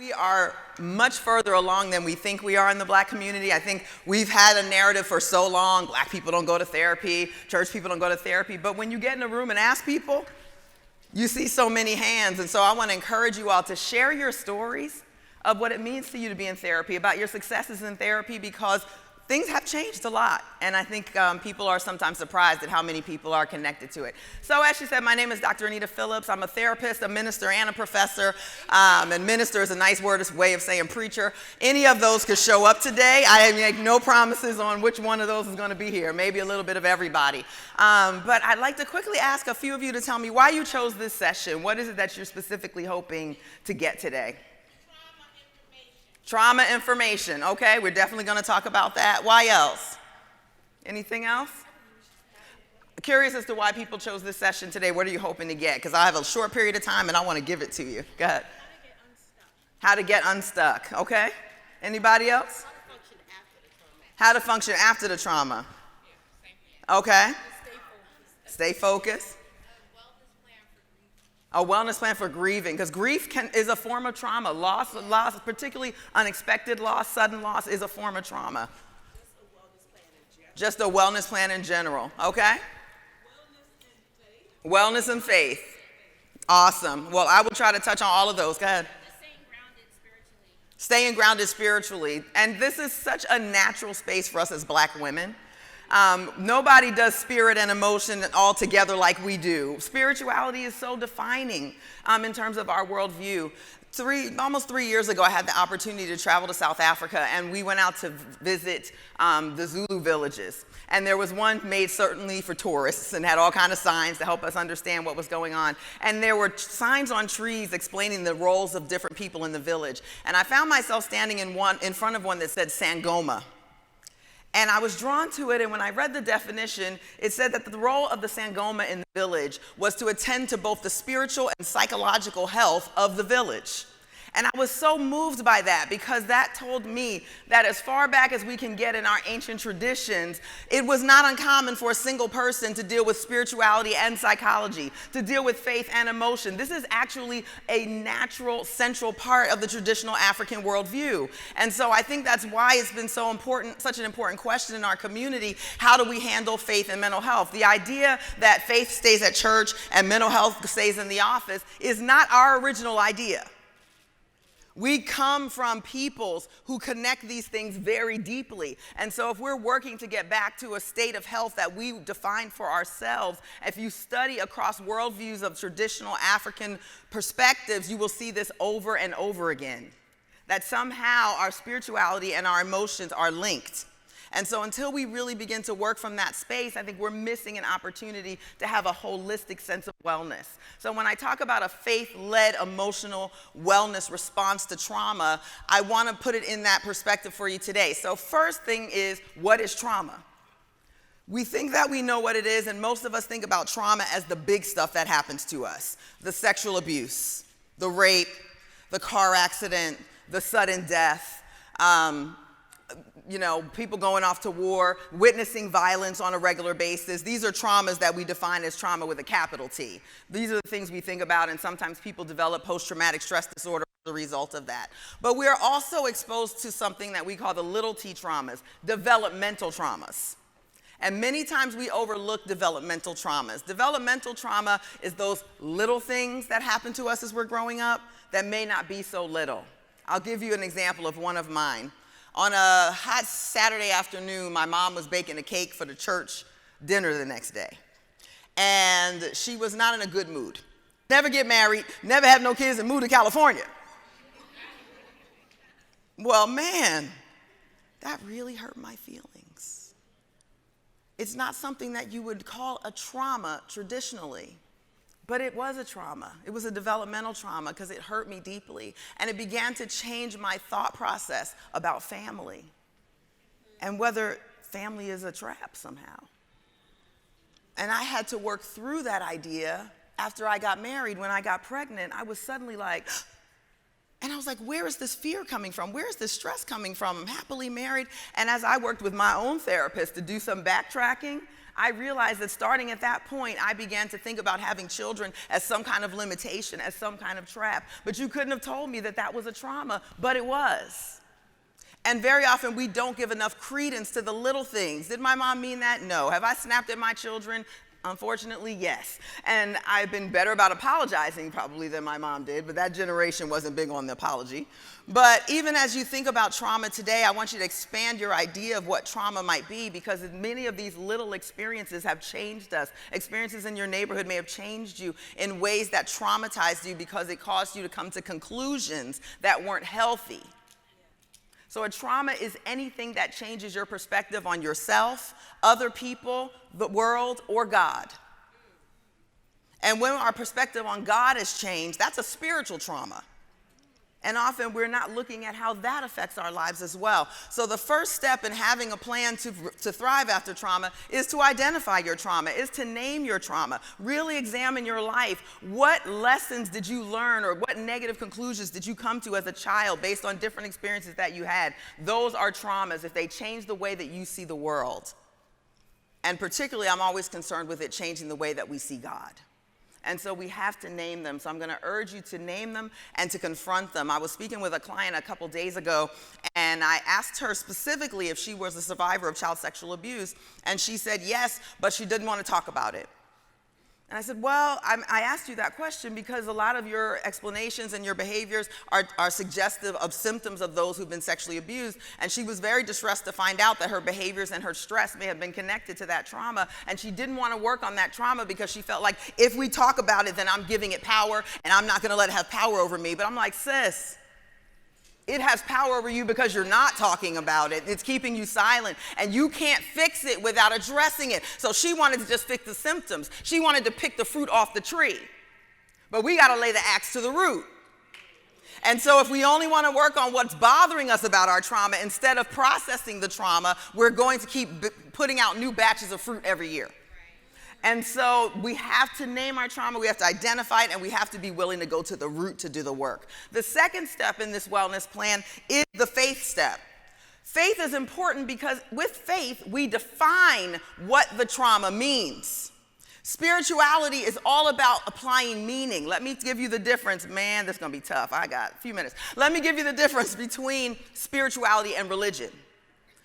we are much further along than we think we are in the Black community. I think we've had a narrative for so long, Black people don't go to therapy, church people don't go to therapy, but when you get in a room and ask people, you see so many hands. And so I want to encourage you all to share your stories of what it means to you to be in therapy, about your successes in therapy, because things have changed a lot, and I think people are sometimes surprised at how many people are connected to it. So as she said, my name is Dr. Anita Phillips. I'm a therapist, a minister, and a professor. And minister is a nice way of saying preacher. Any of those could show up today. I make no promises on which one of those is going to be here, maybe a little bit of everybody. But I'd like to quickly ask a few of you to tell me why you chose this session. What is it that you're specifically hoping to get today? Trauma information, okay, we're definitely going to talk about that. Why else? Anything else? Curious as to why people chose this session today. What are you hoping to get? Because I have a short period of time and I want to give it to you. Go ahead. How to get unstuck, okay? Anybody else? How to function after the trauma. Okay. Stay focused. A wellness plan for grieving, because grief is a form of trauma. Loss, particularly unexpected loss, sudden loss, is a form of trauma. Just a wellness plan in general, okay? Wellness and faith. Awesome. Well, I will try to touch on all of those. Go ahead. Staying grounded spiritually. And this is such a natural space for us as Black women. Nobody does spirit and emotion all together like we do. Spirituality is so defining in terms of our worldview. Almost 3 years ago, I had the opportunity to travel to South Africa, and we went out to visit the Zulu villages. And there was one made certainly for tourists and had all kinds of signs to help us understand what was going on. And there were signs on trees explaining the roles of different people in the village. And I found myself standing in front of one that said Sangoma. And I was drawn to it, and when I read the definition, it said that the role of the Sangoma in the village was to attend to both the spiritual and psychological health of the village. And I was so moved by that, because that told me that as far back as we can get in our ancient traditions, it was not uncommon for a single person to deal with spirituality and psychology, to deal with faith and emotion. This is actually a natural, central part of the traditional African worldview. And so I think that's why it's been so important, such an important question in our community. How do we handle faith and mental health? The idea that faith stays at church and mental health stays in the office is not our original idea. We come from peoples who connect these things very deeply. And so if we're working to get back to a state of health that we define for ourselves, if you study across worldviews of traditional African perspectives, you will see this over and over again, that somehow our spirituality and our emotions are linked. And so until we really begin to work from that space, I think we're missing an opportunity to have a holistic sense of wellness. So when I talk about a faith-led emotional wellness response to trauma, I want to put it in that perspective for you today. So first thing is, what is trauma? We think that we know what it is, and most of us think about trauma as the big stuff that happens to us. The sexual abuse, the rape, the car accident, the sudden death, people going off to war, witnessing violence on a regular basis. These are traumas that we define as trauma with a capital T. These are the things we think about, and sometimes people develop post-traumatic stress disorder as a result of that. But we are also exposed to something that we call the little t traumas, developmental traumas. And many times we overlook developmental traumas. Developmental trauma is those little things that happen to us as we're growing up that may not be so little. I'll give you an example of one of mine. On a hot Saturday afternoon, my mom was baking a cake for the church dinner the next day. And she was not in a good mood. Never get married, never have no kids, and move to California. Well, man, that really hurt my feelings. It's not something that you would call a trauma traditionally. But it was a trauma. It was a developmental trauma because it hurt me deeply. And it began to change my thought process about family and whether family is a trap somehow. And I had to work through that idea after I got married. When I got pregnant, I was suddenly like, and I was like, where is this fear coming from? Where is this stress coming from? I'm happily married. And as I worked with my own therapist to do some backtracking, I realized that starting at that point, I began to think about having children as some kind of limitation, as some kind of trap. But you couldn't have told me that that was a trauma, but it was. And very often we don't give enough credence to the little things. Did my mom mean that? No. Have I snapped at my children? Unfortunately, yes. And I've been better about apologizing probably than my mom did, but that generation wasn't big on the apology. But even as you think about trauma today, I want you to expand your idea of what trauma might be, because many of these little experiences have changed us. Experiences in your neighborhood may have changed you in ways that traumatized you because it caused you to come to conclusions that weren't healthy. So a trauma is anything that changes your perspective on yourself, other people, the world, or God. And when our perspective on God has changed, that's a spiritual trauma. And often we're not looking at how that affects our lives as well. So the first step in having a plan to thrive after trauma is to identify your trauma, is to name your trauma. Really examine your life. What lessons did you learn, or what negative conclusions did you come to as a child based on different experiences that you had? Those are traumas if they change the way that you see the world. And particularly, I'm always concerned with it changing the way that we see God. And so we have to name them. So I'm going to urge you to name them and to confront them. I was speaking with a client a couple days ago, and I asked her specifically if she was a survivor of child sexual abuse. And she said yes, but she didn't want to talk about it. And I said, well, I asked you that question because a lot of your explanations and your behaviors are suggestive of symptoms of those who've been sexually abused. And she was very distressed to find out that her behaviors and her stress may have been connected to that trauma. And she didn't want to work on that trauma because she felt like if we talk about it, then I'm giving it power and I'm not going to let it have power over me. But I'm like, sis, it has power over you because you're not talking about it. It's keeping you silent, and you can't fix it without addressing it. So she wanted to just fix the symptoms. She wanted to pick the fruit off the tree. But we got to lay the axe to the root. And so if we only want to work on what's bothering us about our trauma instead of processing the trauma, we're going to keep putting out new batches of fruit every year. And so we have to name our trauma, we have to identify it, and we have to be willing to go to the root to do the work. The second step in this wellness plan is the faith step. Faith is important because with faith, we define what the trauma means. Spirituality is all about applying meaning. Let me give you the difference. Man, this is going to be tough. I got a few minutes. Let me give you the difference between spirituality and religion.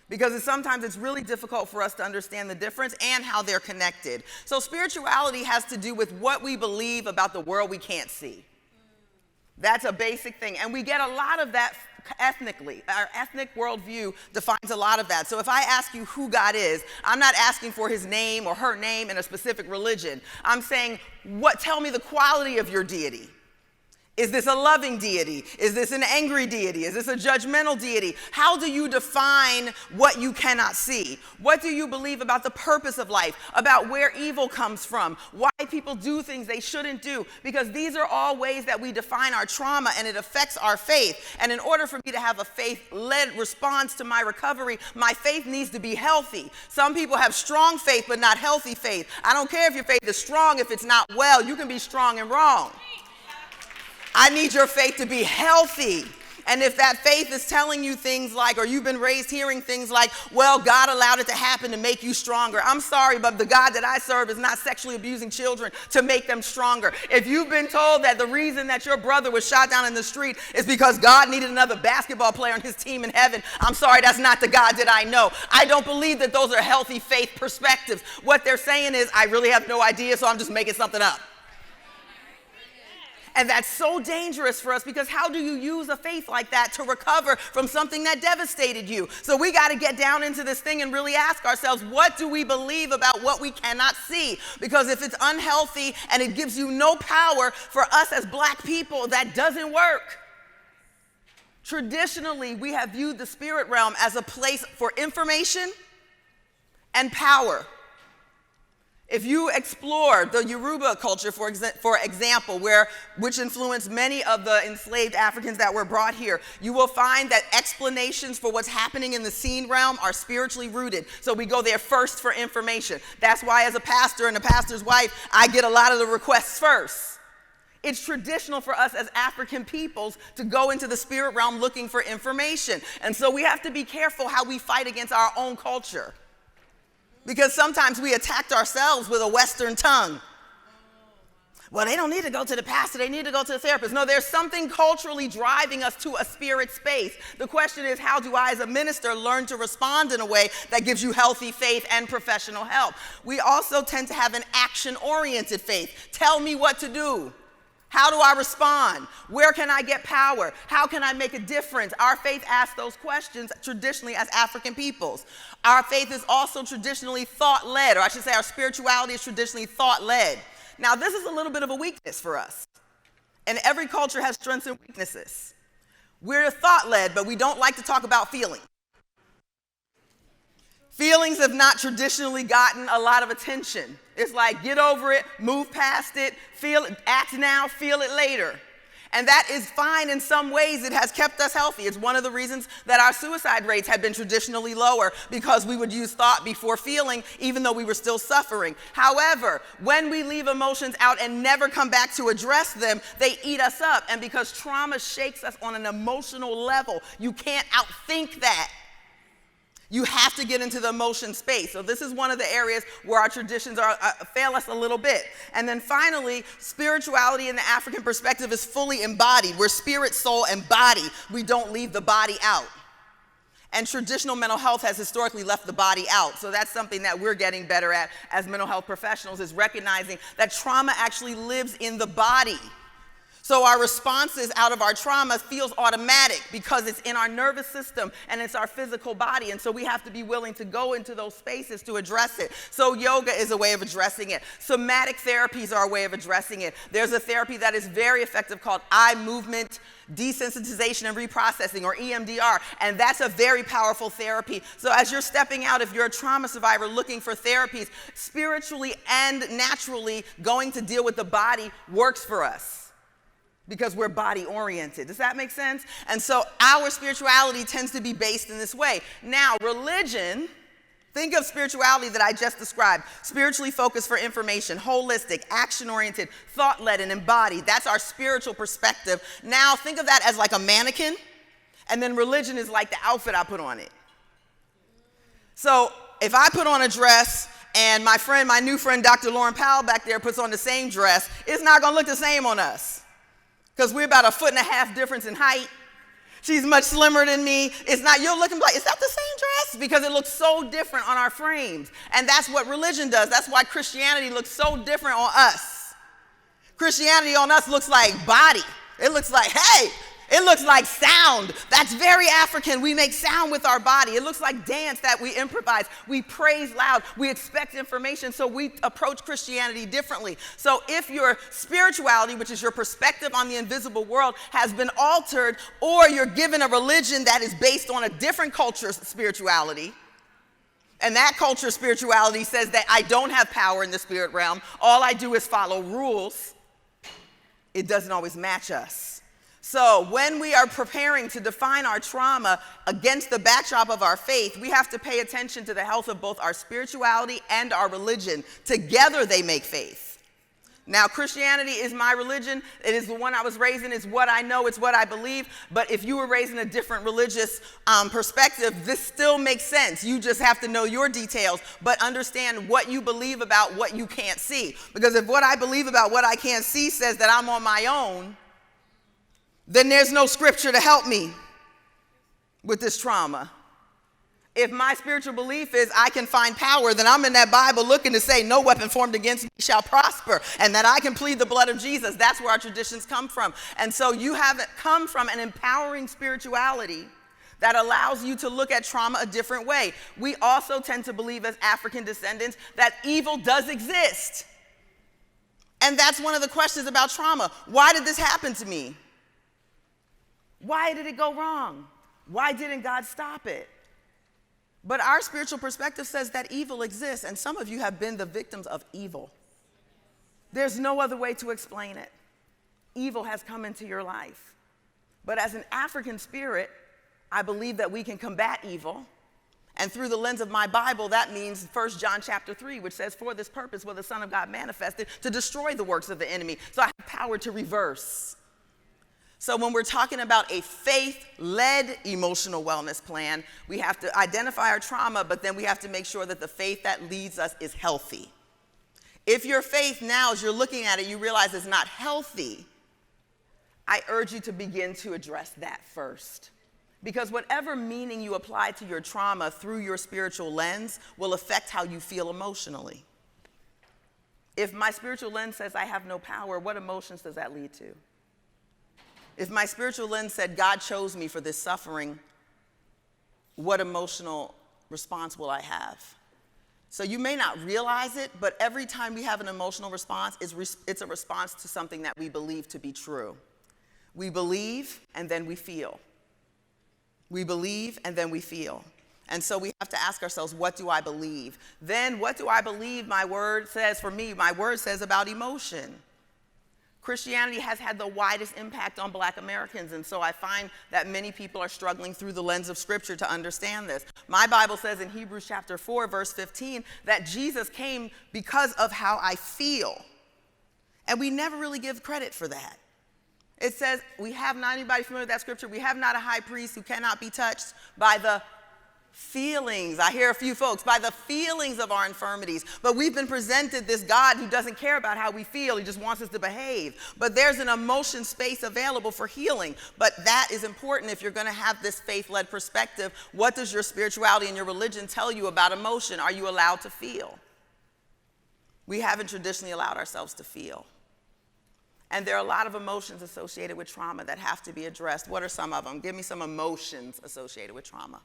Because sometimes it's really difficult for us to understand the difference and how they're connected. So spirituality has to do with what we believe about the world we can't see. That's a basic thing. And we get a lot of that ethnically. Our ethnic worldview defines a lot of that. So if I ask you who God is, I'm not asking for his name or her name in a specific religion. I'm saying, tell me the quality of your deity. Is this a loving deity? Is this an angry deity? Is this a judgmental deity? How do you define what you cannot see? What do you believe about the purpose of life, about where evil comes from, why people do things they shouldn't do? Because these are all ways that we define our trauma, and it affects our faith. And in order for me to have a faith-led response to my recovery, my faith needs to be healthy. Some people have strong faith but not healthy faith. I don't care if your faith is strong if it's not well. You can be strong and wrong. I need your faith to be healthy. And if that faith is telling you things like, or you've been raised hearing things like, well, God allowed it to happen to make you stronger. I'm sorry, but the God that I serve is not sexually abusing children to make them stronger. If you've been told that the reason that your brother was shot down in the street is because God needed another basketball player on his team in heaven, I'm sorry, that's not the God that I know. I don't believe that those are healthy faith perspectives. What they're saying is, I really have no idea, so I'm just making something up. And that's so dangerous for us, because how do you use a faith like that to recover from something that devastated you? So we got to get down into this thing and really ask ourselves, what do we believe about what we cannot see? Because if it's unhealthy and it gives you no power, for us as black people, that doesn't work. Traditionally, we have viewed the spirit realm as a place for information and power. If you explore the Yoruba culture, for example, which influenced many of the enslaved Africans that were brought here, you will find that explanations for what's happening in the seen realm are spiritually rooted. So we go there first for information. That's why as a pastor and a pastor's wife, I get a lot of the requests first. It's traditional for us as African peoples to go into the spirit realm looking for information. And so we have to be careful how we fight against our own culture. Because sometimes we attacked ourselves with a Western tongue. Well, they don't need to go to the pastor, they need to go to the therapist. No, there's something culturally driving us to a spirit space. The question is, how do I as a minister learn to respond in a way that gives you healthy faith and professional help? We also tend to have an action-oriented faith. Tell me what to do. How do I respond? Where can I get power? How can I make a difference? Our faith asks those questions traditionally as African peoples. Our faith is also traditionally thought-led, or I should say our spirituality is traditionally thought-led. Now, this is a little bit of a weakness for us. And every culture has strengths and weaknesses. We're thought-led, but we don't like to talk about feelings. Feelings have not traditionally gotten a lot of attention. It's like, get over it, move past it, feel it, act now, feel it later. And that is fine in some ways. It has kept us healthy. It's one of the reasons that our suicide rates have been traditionally lower, because we would use thought before feeling, even though we were still suffering. However, when we leave emotions out and never come back to address them, they eat us up. And because trauma shakes us on an emotional level, you can't outthink that. You have to get into the emotion space. So this is one of the areas where our traditions fail us a little bit. And then finally, spirituality in the African perspective is fully embodied. We're spirit, soul, and body. We don't leave the body out. And traditional mental health has historically left the body out. So that's something that we're getting better at as mental health professionals, is recognizing that trauma actually lives in the body. So our responses out of our trauma feels automatic because it's in our nervous system and it's our physical body. And so we have to be willing to go into those spaces to address it. So yoga is a way of addressing it. Somatic therapies are a way of addressing it. There's a therapy that is very effective called eye movement desensitization and reprocessing, or EMDR, and that's a very powerful therapy. So as you're stepping out, if you're a trauma survivor looking for therapies, spiritually and naturally going to deal with the body works for us, because we're body oriented. Does that make sense? And so our spirituality tends to be based in this way. Now, religion, think of spirituality that I just described. Spiritually focused for information, holistic, action oriented, thought led, and embodied. That's our spiritual perspective. Now, think of that as like a mannequin, and then religion is like the outfit I put on it. So if I put on a dress and my new friend, Dr. Lauren Powell back there puts on the same dress, it's not gonna look the same on us, because we're about 1.5 feet difference in height. She's much slimmer than me. It's not, you're looking like, is that the same dress? Because it looks so different on our frames. And that's what religion does. That's why Christianity looks so different on us. Christianity on us looks like body. It looks like, hey, it looks like sound. That's very African. We make sound with our body. It looks like dance that we improvise. We praise loud. We expect information. So we approach Christianity differently. So if your spirituality, which is your perspective on the invisible world, has been altered, or you're given a religion that is based on a different culture's spirituality, and that culture's spirituality says that I don't have power in the spirit realm, all I do is follow rules, it doesn't always match us. So when we are preparing to define our trauma against the backdrop of our faith, we have to pay attention to the health of both our spirituality and our religion. Together they make faith. Now, Christianity is my religion. It is the one I was raised in. It's what I know. It's what I believe. But if you were raised in a different religious perspective, this still makes sense. You just have to know your details, but understand what you believe about what you can't see. Because if what I believe about what I can't see says that I'm on my own, then there's no scripture to help me with this trauma. If my spiritual belief is I can find power, then I'm in that Bible looking to say no weapon formed against me shall prosper, and that I can plead the blood of Jesus. That's where our traditions come from. And so you haven't come from an empowering spirituality that allows you to look at trauma a different way. We also tend to believe as African descendants that evil does exist. And that's one of the questions about trauma. Why did this happen to me? Why did it go wrong? Why didn't God stop it? But our spiritual perspective says that evil exists, and some of you have been the victims of evil. There's no other way to explain it. Evil has come into your life. But as an African spirit, I believe that we can combat evil. And through the lens of my Bible, that means 1 John chapter 3, which says, for this purpose will the Son of God manifested to destroy the works of the enemy. So I have power to reverse. So when we're talking about a faith-led emotional wellness plan, we have to identify our trauma, but then we have to make sure that the faith that leads us is healthy. If your faith now, as you're looking at it, you realize it's not healthy, I urge you to begin to address that first. Because whatever meaning you apply to your trauma through your spiritual lens will affect how you feel emotionally. If my spiritual lens says I have no power, what emotions does that lead to? If my spiritual lens said God chose me for this suffering, what emotional response will I have? So you may not realize it, but every time we have an emotional response, it's a response to something that we believe to be true. We believe, and then we feel. We believe, and then we feel. And so we have to ask ourselves, what do I believe? Then what do I believe my word says for me? My word says about emotion. Christianity has had the widest impact on Black Americans, and so I find that many people are struggling through the lens of Scripture to understand this. My Bible says in Hebrews chapter 4, verse 15, that Jesus came because of how I feel. And we never really give credit for that. It says, we have not, anybody familiar with that scripture? We have not a high priest who cannot be touched by the feelings. I hear a few folks, by the feelings of our infirmities. But we've been presented this God who doesn't care about how we feel. He just wants us to behave. But there's an emotion space available for healing. But that is important if you're going to have this faith-led perspective. What does your spirituality and your religion tell you about emotion? Are you allowed to feel? We haven't traditionally allowed ourselves to feel. And there are a lot of emotions associated with trauma that have to be addressed. What are some of them? Give me some emotions associated with trauma.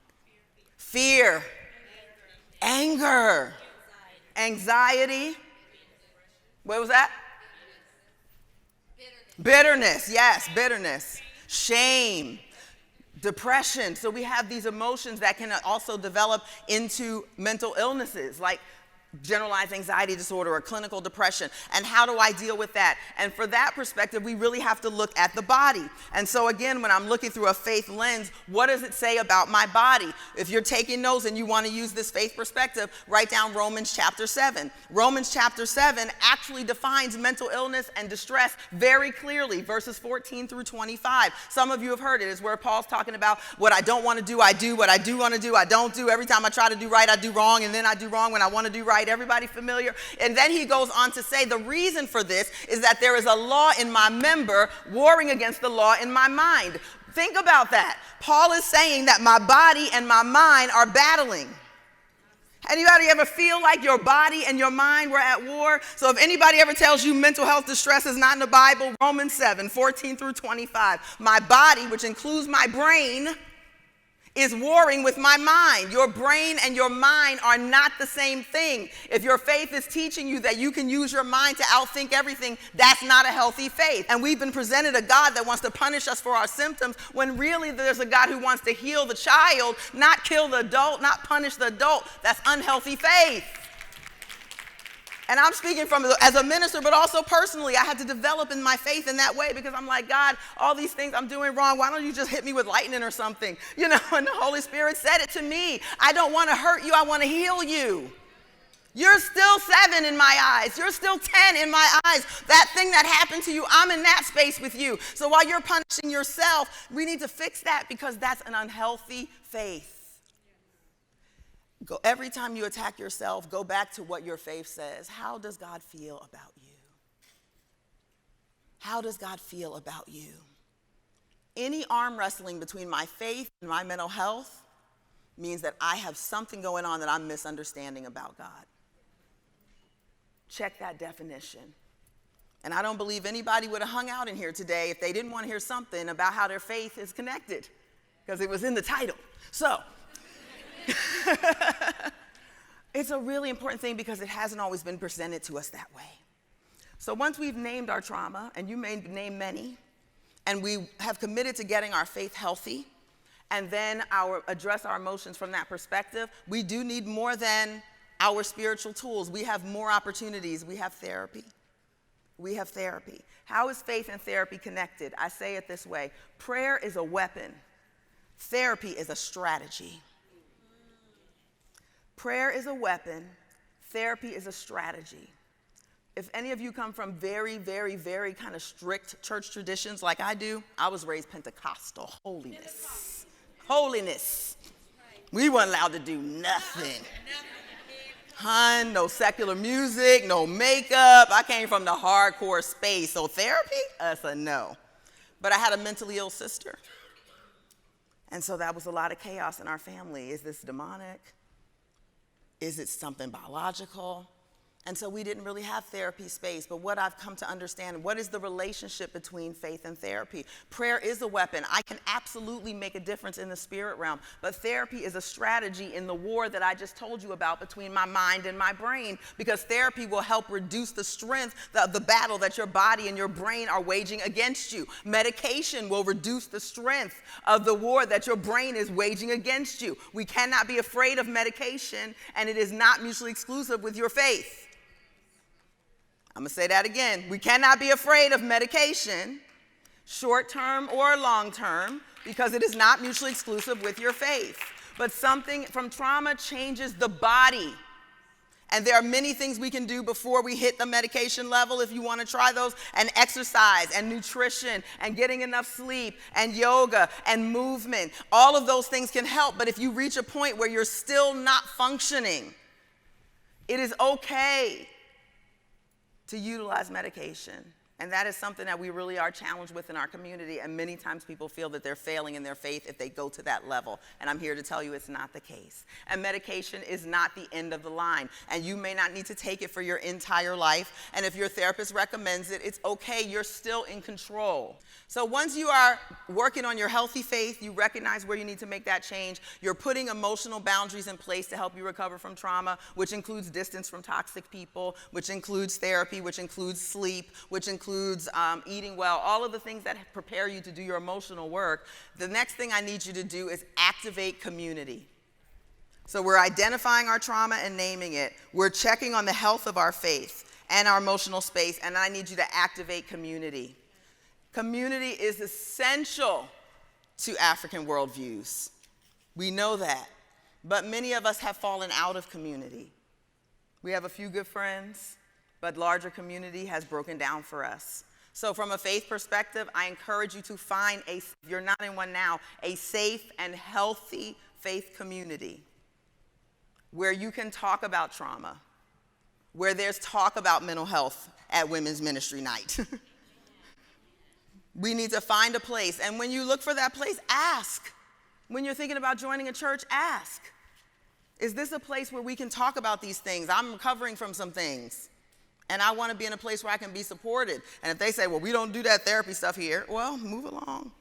Fear, anger, anxiety. What was that? Bitterness, yes, bitterness. Shame, depression. So we have these emotions that can also develop into mental illnesses like generalized anxiety disorder or clinical depression. And how do I deal with that? And for that perspective, we really have to look at the body. And so again, when I'm looking through a faith lens, what does it say about my body? If you're taking notes and you want to use this faith perspective, write down Romans chapter 7. Romans chapter 7 actually defines mental illness and distress very clearly, verses 14 through 25. Some of you have heard it. It's where Paul's talking about what I don't want to do, I do. What I do want to do, I don't do. Every time I try to do right, I do wrong. And then I do wrong when I want to do right. Everybody familiar? And then he goes on to say the reason for this is that there is a law in my member warring against the law in my mind. Think about that. Paul is saying that my body and my mind are battling. Anybody ever feel like your body and your mind were at war? So if anybody ever tells you mental health distress is not in the Bible, Romans 7, 14 through 25. My body, which includes my brain, is warring with my mind. Your brain and your mind are not the same thing. If your faith is teaching you that you can use your mind to outthink everything, that's not a healthy faith. And we've been presented a God that wants to punish us for our symptoms when really there's a God who wants to heal the child, not kill the adult, not punish the adult. That's unhealthy faith. And I'm speaking from as a minister, but also personally, I had to develop in my faith in that way because I'm like, God, all these things I'm doing wrong, why don't you just hit me with lightning or something? You know, and the Holy Spirit said it to me. I don't want to hurt you, I want to heal you. You're still 7 in my eyes. You're still 10 in my eyes. That thing that happened to you, I'm in that space with you. So while you're punishing yourself, we need to fix that because that's an unhealthy faith. Every time you attack yourself, go back to what your faith says. How does God feel about you? How does God feel about you? Any arm wrestling between my faith and my mental health means that I have something going on that I'm misunderstanding about God. Check that definition. And I don't believe anybody would have hung out in here today if they didn't want to hear something about how their faith is connected, because it was in the title. So, it's a really important thing because it hasn't always been presented to us that way. So once we've named our trauma, and you may name many, and we have committed to getting our faith healthy, and then address our emotions from that perspective, we do need more than our spiritual tools. We have more opportunities. We have therapy. We have therapy. How is faith and therapy connected? I say it this way. Prayer is a weapon. Therapy is a strategy. Prayer is a weapon. Therapy is a strategy. if any of you come from very, very, very kind of strict church traditions like I do, I was raised Pentecostal. Holiness. Holiness. We weren't allowed to do nothing. Hun, no secular music, no makeup. I came from the hardcore space. So therapy? That's a no. But I had a mentally ill sister. And so that was a lot of chaos in our family. Is this demonic? Is it something biological? And so we didn't really have therapy space. But what I've come to understand, what is the relationship between faith and therapy? Prayer is a weapon. I can absolutely make a difference in the spirit realm. But therapy is a strategy in the war that I just told you about between my mind and my brain. Because therapy will help reduce the strength of the battle that your body and your brain are waging against you. Medication will reduce the strength of the war that your brain is waging against you. We cannot be afraid of medication, and it is not mutually exclusive with your faith. I'm going to say that again. We cannot be afraid of medication, short term or long term, because it is not mutually exclusive with your faith. But something from trauma changes the body. And there are many things we can do before we hit the medication level if you want to try those, and exercise and nutrition and getting enough sleep and yoga and movement. All of those things can help. But if you reach a point where you're still not functioning, it is okay to utilize medication. And that is something that we really are challenged with in our community. And many times people feel that they're failing in their faith if they go to that level. And I'm here to tell you it's not the case. And medication is not the end of the line. And you may not need to take it for your entire life. And if your therapist recommends it, it's okay. You're still in control. So once you are working on your healthy faith, you recognize where you need to make that change. You're putting emotional boundaries in place to help you recover from trauma, which includes distance from toxic people, which includes therapy, which includes sleep, which includes eating well, all of the things that prepare you to do your emotional work. The next thing I need you to do is activate community. So we're identifying our trauma and naming it. We're checking on the health of our faith and our emotional space, and I need you to activate community. Community is essential to African worldviews. We know that. But many of us have fallen out of community. We have a few good friends, but larger community has broken down for us. So from a faith perspective, I encourage you to find if you're not in one now, a safe and healthy faith community where you can talk about trauma, where there's talk about mental health at Women's Ministry Night. We need to find a place. And when you look for that place, ask. When you're thinking about joining a church, ask. Is this a place where we can talk about these things? I'm recovering from some things, and I want to be in a place where I can be supported. And if they say, well, we don't do that therapy stuff here, well, move along.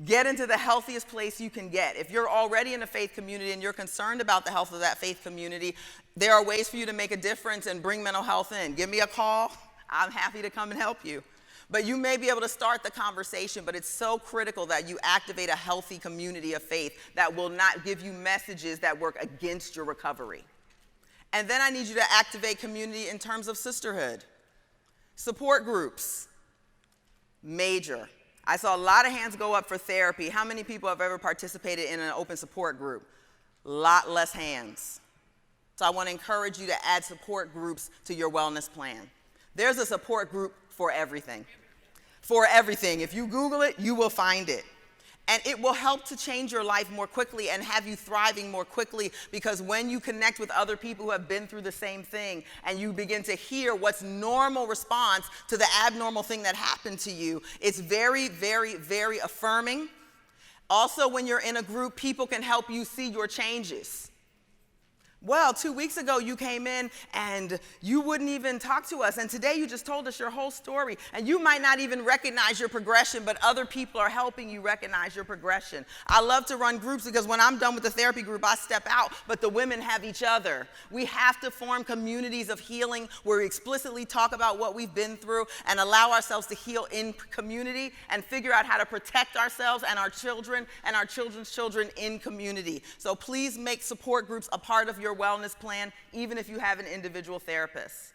Get into the healthiest place you can get. If you're already in a faith community and you're concerned about the health of that faith community, there are ways for you to make a difference and bring mental health in. Give me a call. I'm happy to come and help you. But you may be able to start the conversation, but it's so critical that you activate a healthy community of faith that will not give you messages that work against your recovery. And then I need you to activate community in terms of sisterhood. Support groups, major. I saw a lot of hands go up for therapy. How many people have ever participated in an open support group? A lot less hands. So I want to encourage you to add support groups to your wellness plan. There's a support group for everything. For everything. If you Google it, you will find it. And it will help to change your life more quickly and have you thriving more quickly, because when you connect with other people who have been through the same thing and you begin to hear what's normal response to the abnormal thing that happened to you, it's very, very, very affirming. Also, when you're in a group, people can help you see your changes. Well, 2 weeks ago you came in and you wouldn't even talk to us, and today you just told us your whole story, and you might not even recognize your progression, but other people are helping you recognize your progression. I love to run groups because when I'm done with the therapy group, I step out, but the women have each other. We have to form communities of healing where we explicitly talk about what we've been through and allow ourselves to heal in community and figure out how to protect ourselves and our children and our children's children in community. So please make support groups a part of your wellness plan, even if you have an individual therapist.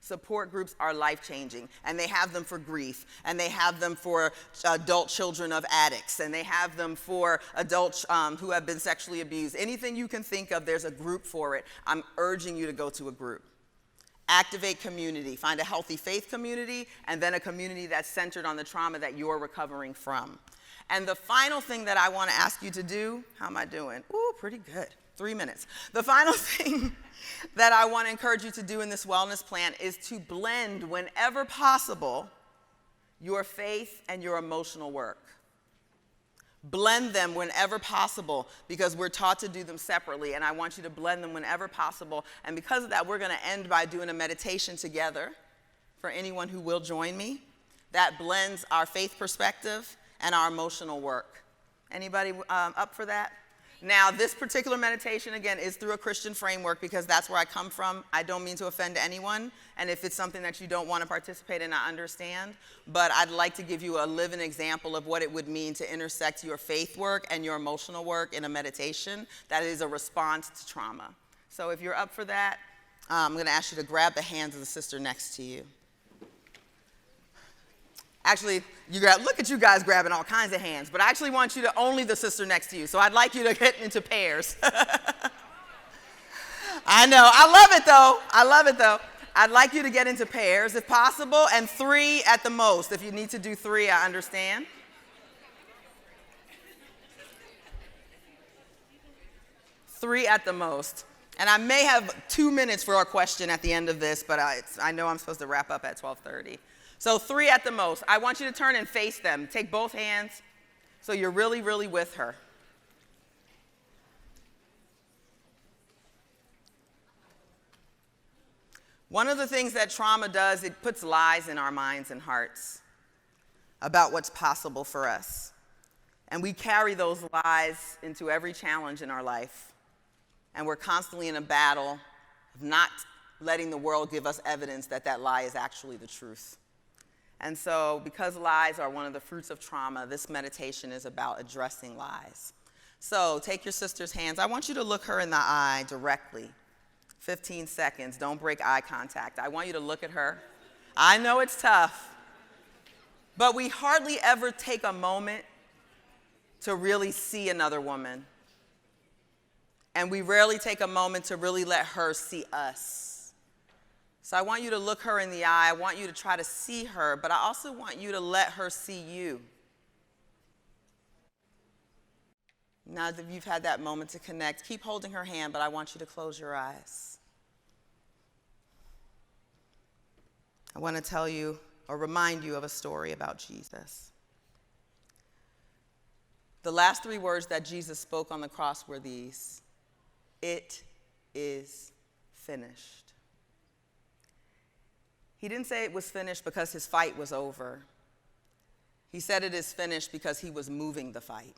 Support groups are life-changing, and they have them for grief, and they have them for adult children of addicts, and they have them for adults who have been sexually abused. Anything you can think of, there's a group for it. I'm urging you to go to a group. Activate community. Find a healthy faith community, and then a community that's centered on the trauma that you're recovering from. And the final thing that I want to ask you to do, how am I doing? Ooh, pretty good. 3 minutes. The final thing that I want to encourage you to do in this wellness plan is to blend, whenever possible, your faith and your emotional work. Blend them whenever possible, because we're taught to do them separately, and I want you to blend them whenever possible. And because of that, we're going to end by doing a meditation together for anyone who will join me that blends our faith perspective and our emotional work. Anybody up for that? Now, this particular meditation, again, is through a Christian framework because that's where I come from. I don't mean to offend anyone, and if it's something that you don't want to participate in, I understand. But I'd like to give you a living example of what it would mean to intersect your faith work and your emotional work in a meditation that is a response to trauma. So if you're up for that, I'm going to ask you to grab the hands of the sister next to you. Actually, look at you guys grabbing all kinds of hands, but I actually want you to only the sister next to you. So I'd like you to get into pairs. I know, I love it though. I'd like you to get into pairs if possible, and 3 at the most. If you need to do 3, I understand. Three at the most. And I may have 2 minutes for a question at the end of this, but I know I'm supposed to wrap up at 12:30. So 3 at the most. I want you to turn and face them. Take both hands so you're really, really with her. One of the things that trauma does, it puts lies in our minds and hearts about what's possible for us. And we carry those lies into every challenge in our life. And we're constantly in a battle of not letting the world give us evidence that that lie is actually the truth. And so, because lies are one of the fruits of trauma, this meditation is about addressing lies. So, take your sister's hands. I want you to look her in the eye directly. 15 seconds. Don't break eye contact. I want you to look at her. I know it's tough, but we hardly ever take a moment to really see another woman. And we rarely take a moment to really let her see us. So I want you to look her in the eye. I want you to try to see her, but I also want you to let her see you. Now that you've had that moment to connect, keep holding her hand, but I want you to close your eyes. I want to tell you or remind you of a story about Jesus. The last 3 words that Jesus spoke on the cross were these: "It is finished." He didn't say it was finished because his fight was over. He said it is finished because he was moving the fight.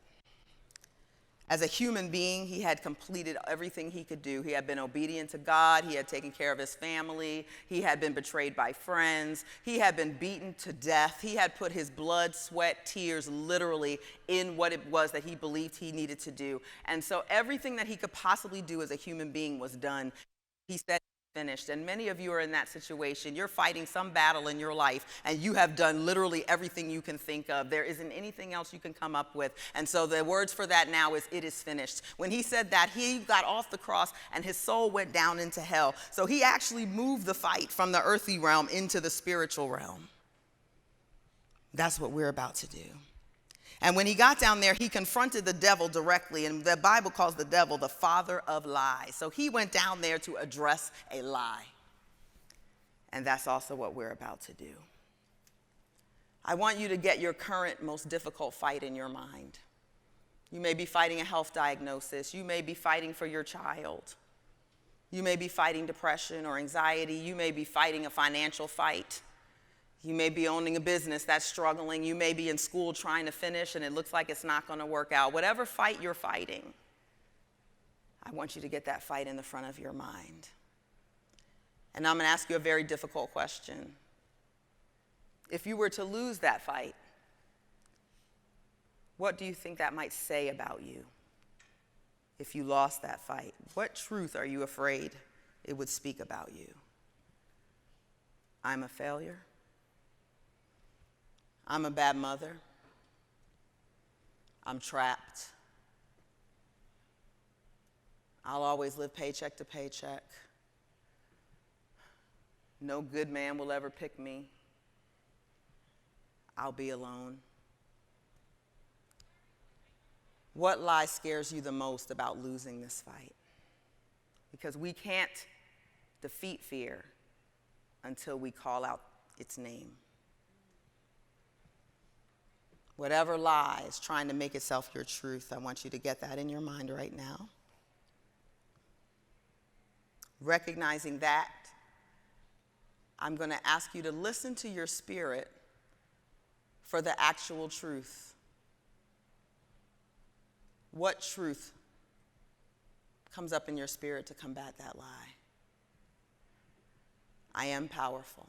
As a human being, he had completed everything he could do. He had been obedient to God. He had taken care of his family. He had been betrayed by friends. He had been beaten to death. He had put his blood, sweat, tears literally in what it was that he believed he needed to do. And so everything that he could possibly do as a human being was done. He said, finished. And many of you are in that situation. You're fighting some battle in your life, and you have done literally everything you can think of. There isn't anything else you can come up with. And so the words for that now is, "It is finished." When he said that, he got off the cross and his soul went down into hell. So he actually moved the fight from the earthly realm into the spiritual realm. That's what we're about to do. And when he got down there, he confronted the devil directly, and the Bible calls the devil the father of lies. So he went down there to address a lie. And that's also what we're about to do. I want you to get your current most difficult fight in your mind. You may be fighting a health diagnosis. You may be fighting for your child. You may be fighting depression or anxiety. You may be fighting a financial fight. You may be owning a business that's struggling. You may be in school trying to finish and it looks like it's not going to work out. Whatever fight you're fighting, I want you to get that fight in the front of your mind. And I'm going to ask you a very difficult question. If you were to lose that fight, what do you think that might say about you? If you lost that fight, what truth are you afraid it would speak about you? I'm a failure. I'm a bad mother. I'm trapped. I'll always live paycheck to paycheck. No good man will ever pick me. I'll be alone. What lie scares you the most about losing this fight? Because we can't defeat fear until we call out its name. Whatever lie is trying to make itself your truth, I want you to get that in your mind right now. Recognizing that, I'm going to ask you to listen to your spirit for the actual truth. What truth comes up in your spirit to combat that lie? I am powerful.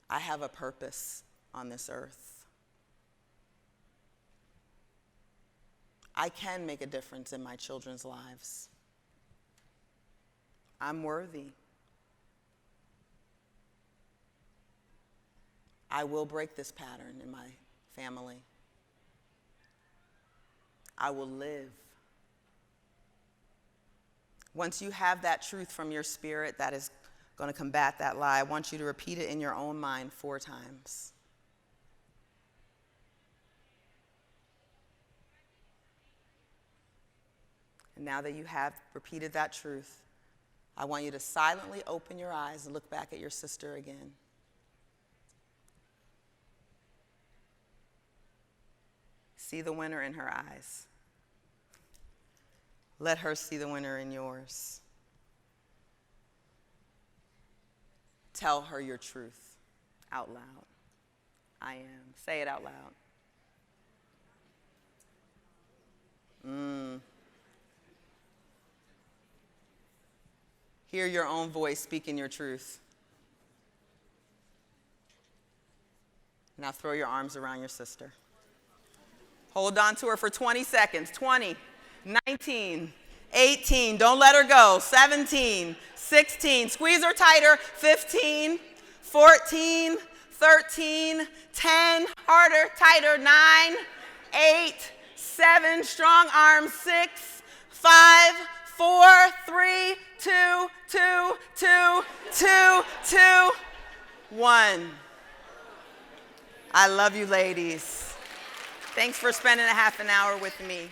I have a purpose on this earth. I can make a difference in my children's lives. I'm worthy. I will break this pattern in my family. I will live. Once you have that truth from your spirit that is going to combat that lie, I want you to repeat it in your own mind 4 times. And now that you have repeated that truth, I want you to silently open your eyes and look back at your sister again. See the winner in her eyes. Let her see the winner in yours. Tell her your truth out loud. I am. Say it out loud. Hear your own voice speaking your truth. Now throw your arms around your sister. Hold on to her for 20 seconds. 20, 19, 18. Don't let her go. 17, 16. Squeeze her tighter. 15, 14, 13, 10. Harder, tighter. 9, 8, 7. Strong arms. 6, 5, 4, 3, 2, 2, 2, 2, 2, 1. I love you, ladies. Thanks for spending a half an hour with me.